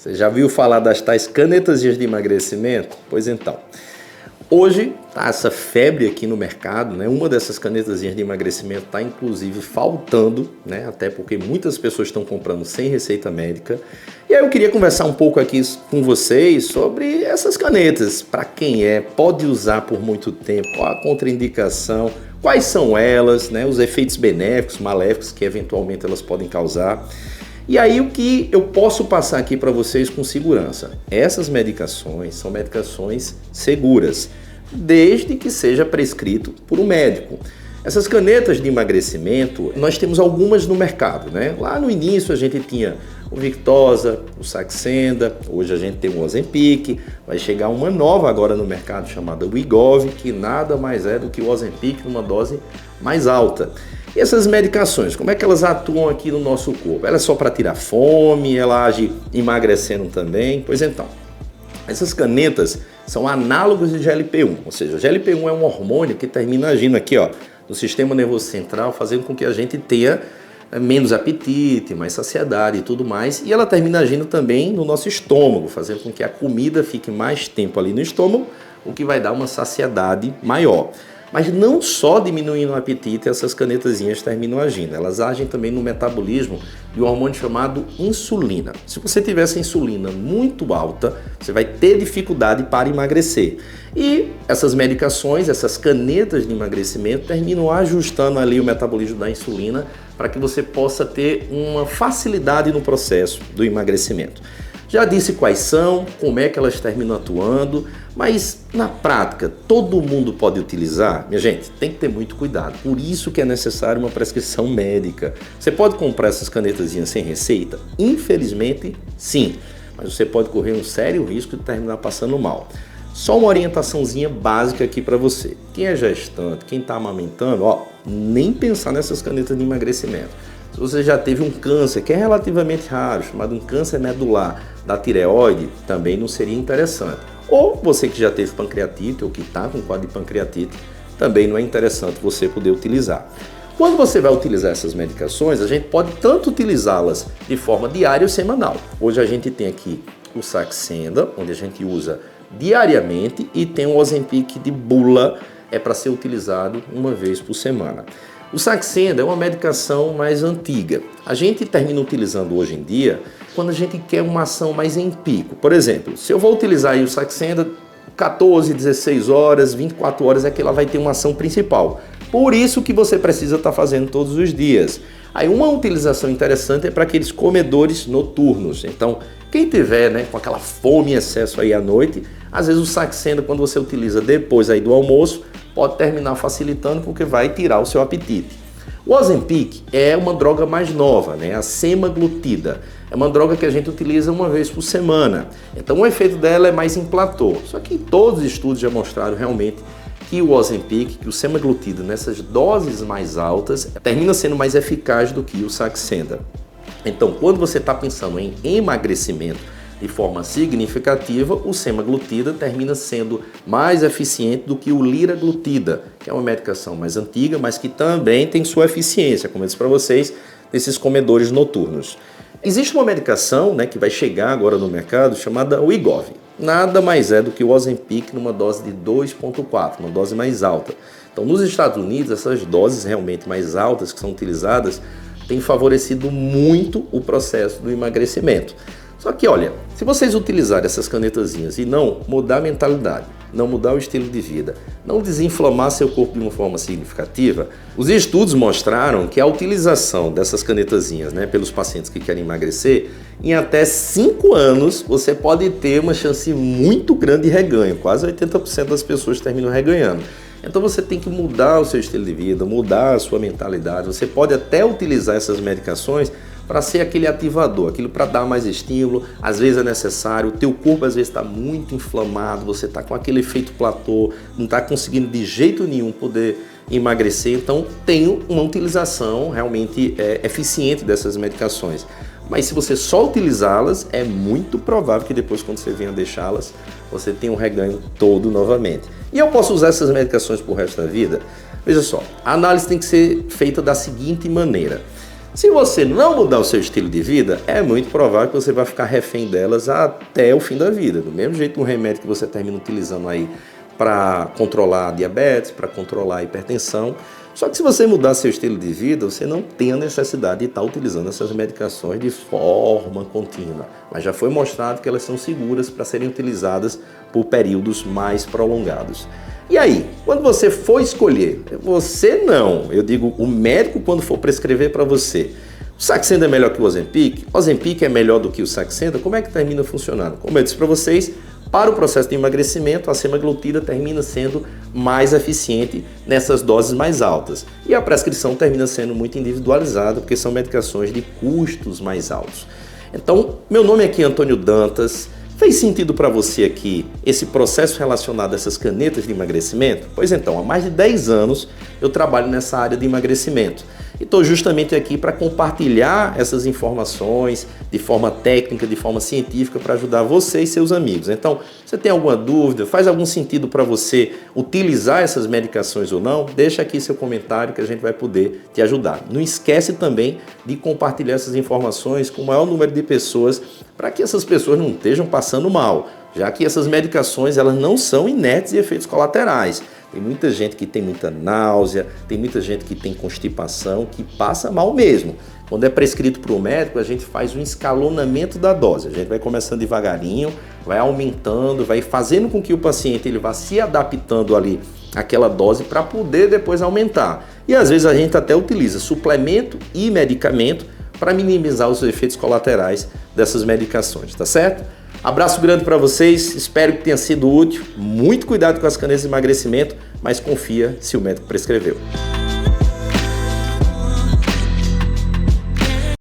Você já viu falar das tais canetazinhas de emagrecimento? Pois então, hoje tá essa febre aqui no mercado, né? Uma dessas canetazinhas de emagrecimento está inclusive faltando, né? Até porque muitas pessoas estão comprando sem receita médica. E aí eu queria conversar um pouco aqui com vocês sobre essas canetas, para quem pode usar por muito tempo, qual a contraindicação, quais são elas, né? Os efeitos benéficos, maléficos que eventualmente elas podem causar. E aí o que eu posso passar aqui para vocês com segurança? Essas medicações são medicações seguras, desde que seja prescrito por um médico. Essas canetas de emagrecimento, nós temos algumas no mercado, né? Lá no início a gente tinha o Victoza, o Saxenda, hoje a gente tem o Ozempic, vai chegar uma nova agora no mercado chamada Wegovy, que nada mais é do que o Ozempic numa dose mais alta. E essas medicações, como é que elas atuam aqui no nosso corpo? Ela é só para tirar fome, ela age emagrecendo também? Pois então, essas canetas são análogos de GLP-1, ou seja, o GLP-1 é um hormônio que termina agindo aqui, ó, no sistema nervoso central, fazendo com que a gente tenha menos apetite, mais saciedade e tudo mais, e ela termina agindo também no nosso estômago, fazendo com que a comida fique mais tempo ali no estômago, o que vai dar uma saciedade maior. Mas não só diminuindo o apetite, essas canetazinhas terminam agindo. Elas agem também no metabolismo de um hormônio chamado insulina. Se você tiver essa insulina muito alta, você vai ter dificuldade para emagrecer. E essas medicações, essas canetas de emagrecimento, terminam ajustando ali o metabolismo da insulina para que você possa ter uma facilidade no processo do emagrecimento. Já disse quais são, como é que elas terminam atuando, mas na prática todo mundo pode utilizar? Minha gente, tem que ter muito cuidado, por isso que é necessário uma prescrição médica. Você pode comprar essas canetazinhas sem receita? Infelizmente, sim, mas você pode correr um sério risco de terminar passando mal. Só uma orientaçãozinha básica aqui para você. Quem é gestante, quem está amamentando, nem pensar nessas canetas de emagrecimento. Se você já teve um câncer, que é relativamente raro, chamado um câncer medular da tireoide, também não seria interessante. Ou você que já teve pancreatite ou que está com quadro de pancreatite, também não é interessante você poder utilizar. Quando você vai utilizar essas medicações, a gente pode tanto utilizá-las de forma diária ou semanal. Hoje a gente tem aqui o Saxenda, onde a gente usa diariamente, e tem o Ozempic de bula, é para ser utilizado uma vez por semana. O Saxenda é uma medicação mais antiga. A gente termina utilizando hoje em dia quando a gente quer uma ação mais em pico. Por exemplo, se eu vou utilizar aí o Saxenda 14, 16 horas, 24 horas é que ela vai ter uma ação principal. Por isso que você precisa estar fazendo todos os dias. Aí uma utilização interessante é para aqueles comedores noturnos. Então, quem tiver com aquela fome em excesso aí à noite, às vezes o Saxenda, quando você utiliza depois aí do almoço, pode terminar facilitando porque vai tirar o seu apetite. O Ozempic é uma droga mais nova, a semaglutida. É uma droga que a gente utiliza uma vez por semana. Então o efeito dela é mais em platô. Só que todos os estudos já mostraram realmente que o Ozempic, que o semaglutida nessas doses mais altas, termina sendo mais eficaz do que o Saxenda. Então quando você está pensando em emagrecimento de forma significativa, o semaglutida termina sendo mais eficiente do que o liraglutida, que é uma medicação mais antiga, mas que também tem sua eficiência, como eu disse para vocês, nesses comedores noturnos. Existe uma medicação que vai chegar agora no mercado chamada Wegovy. Nada mais é do que o Ozempic numa dose de 2,4, uma dose mais alta. Então, nos Estados Unidos, essas doses realmente mais altas que são utilizadas têm favorecido muito o processo do emagrecimento. Só que olha, se vocês utilizarem essas canetazinhas e não mudar a mentalidade, não mudar o estilo de vida, não desinflamar seu corpo de uma forma significativa, os estudos mostraram que a utilização dessas canetazinhas pelos pacientes que querem emagrecer, em até 5 anos você pode ter uma chance muito grande de reganho, quase 80% das pessoas terminam reganhando. Então você tem que mudar o seu estilo de vida, mudar a sua mentalidade, você pode até utilizar essas medicações para ser aquele ativador, aquilo para dar mais estímulo, às vezes é necessário, o teu corpo às vezes está muito inflamado, você está com aquele efeito platô, não está conseguindo de jeito nenhum poder emagrecer, então tem uma utilização realmente eficiente dessas medicações. Mas se você só utilizá-las, é muito provável que depois, quando você venha deixá-las, você tenha um reganho todo novamente. E eu posso usar essas medicações pro resto da vida? Veja só, a análise tem que ser feita da seguinte maneira. Se você não mudar o seu estilo de vida, é muito provável que você vai ficar refém delas até o fim da vida. Do mesmo jeito, um remédio que você termina utilizando aí para controlar a diabetes, para controlar a hipertensão. Só que se você mudar seu estilo de vida, você não tem a necessidade de estar utilizando essas medicações de forma contínua. Mas já foi mostrado que elas são seguras para serem utilizadas por períodos mais prolongados. E aí, quando você for escolher, você não, eu digo o médico quando for prescrever para você, o Saxenda é melhor que o Ozempic? O Ozempic é melhor do que o Saxenda? Como é que termina funcionando? Como eu disse para vocês, para o processo de emagrecimento, a semaglutida termina sendo mais eficiente nessas doses mais altas. E a prescrição termina sendo muito individualizada, porque são medicações de custos mais altos. Então, meu nome aqui é Antônio Dantas. Fez sentido para você aqui esse processo relacionado a essas canetas de emagrecimento? Pois então, há mais de 10 anos eu trabalho nessa área de emagrecimento. E estou justamente aqui para compartilhar essas informações de forma técnica, de forma científica, para ajudar você e seus amigos. Então, você tem alguma dúvida? Faz algum sentido para você utilizar essas medicações ou não? Deixa aqui seu comentário que a gente vai poder te ajudar. Não esquece também de compartilhar essas informações com o maior número de pessoas, para que essas pessoas não estejam passando mal, já que essas medicações elas não são inertes e efeitos colaterais. Tem muita gente que tem muita náusea, tem muita gente que tem constipação, que passa mal mesmo. Quando é prescrito para o médico, a gente faz um escalonamento da dose. A gente vai começando devagarinho, vai aumentando, vai fazendo com que o paciente ele vá se adaptando ali àquela dose para poder depois aumentar. E às vezes a gente até utiliza suplemento e medicamento para minimizar os efeitos colaterais dessas medicações, tá certo? Abraço grande para vocês, espero que tenha sido útil. Muito cuidado com as canetas de emagrecimento, mas confia se o médico prescreveu.